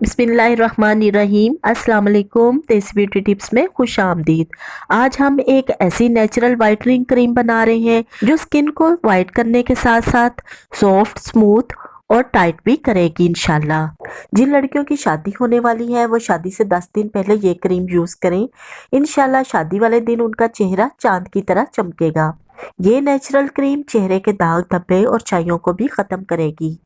बिस्मिल्लाहिर्रहमानिर्रहीम। अस्सलाम वालेकुम। देसी ब्यूटी टिप्स में खुश आमदीद। आज हम एक ऐसी नेचुरल वाइटनिंग क्रीम बना रहे हैं जो स्किन को वाइट करने के साथ साथ सॉफ्ट, स्मूथ और टाइट भी करेगी इंशाल्लाह। जिन लड़कियों की शादी होने वाली है वो शादी से 10 दिन पहले ये क्रीम यूज करें। इंशाल्लाह शादी वाले दिन उनका चेहरा चांद की तरह चमकेगा। ये नेचुरल क्रीम चेहरे के दाग, धब्बे और छाइयों को भी खत्म करेगी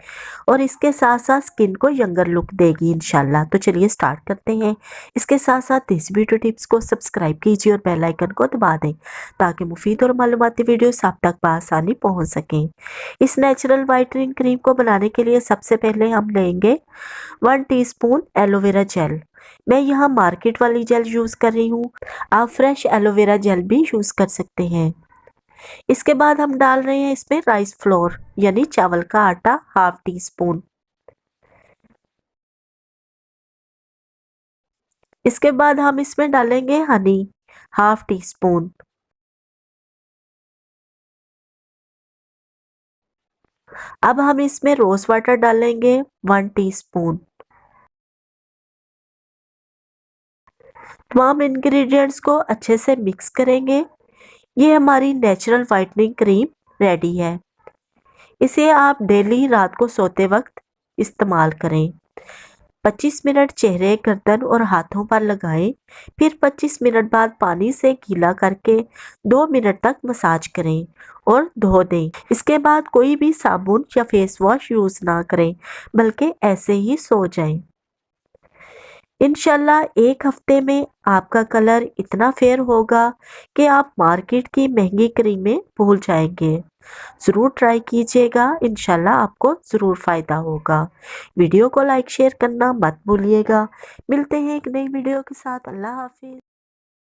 और इसके साथ साथ स्किन को यंगर लुक देगी इंशाल्लाह। तो चलिए स्टार्ट करते हैं। इसके साथ साथ देसी ब्यूटी टिप्स को सब्सक्राइब कीजिए और बेल आइकन को दबा दें ताकि मुफीद और मालूमाती वीडियोस आप तक बआसानी पहुंच सकें। इस नेचुरल वाइटनिंग क्रीम को बनाने के लिए सबसे पहले हम लेंगे 1 टीस्पून एलोवेरा जेल। मैं यहाँ मार्केट वाली जेल यूज कर रही हूँ, आप फ्रेश एलोवेरा जेल भी यूज कर सकते हैं। इसके बाद हम डाल रहे हैं इसमें राइस फ्लोर यानी चावल का आटा हाफ टी स्पून। इसके बाद हम इसमें डालेंगे हनी हाफ टी स्पून। अब हम इसमें रोज वाटर डालेंगे 1 टीस्पून। तमाम इंग्रेडिएंट्स को अच्छे से मिक्स करेंगे। ये हमारी नेचुरल वाइटनिंग क्रीम रेडी है। इसे आप डेली रात को सोते वक्त इस्तेमाल करें। 25 मिनट चेहरे, गर्दन और हाथों पर लगाएं। फिर 25 मिनट बाद पानी से गीला करके 2 मिनट तक मसाज करें और धो दें। इसके बाद कोई भी साबुन या फेस वॉश यूज ना करें बल्कि ऐसे ही सो जाएं। इंशाल्लाह 1 हफ्ते में आपका कलर इतना फेयर होगा कि आप मार्केट की महंगी क्रीमें भूल जाएंगे। ज़रूर ट्राई कीजिएगा, इंशाल्लाह आपको ज़रूर फ़ायदा होगा। वीडियो को लाइक शेयर करना मत भूलिएगा। मिलते हैं एक नई वीडियो के साथ। अल्लाह हाफिज़।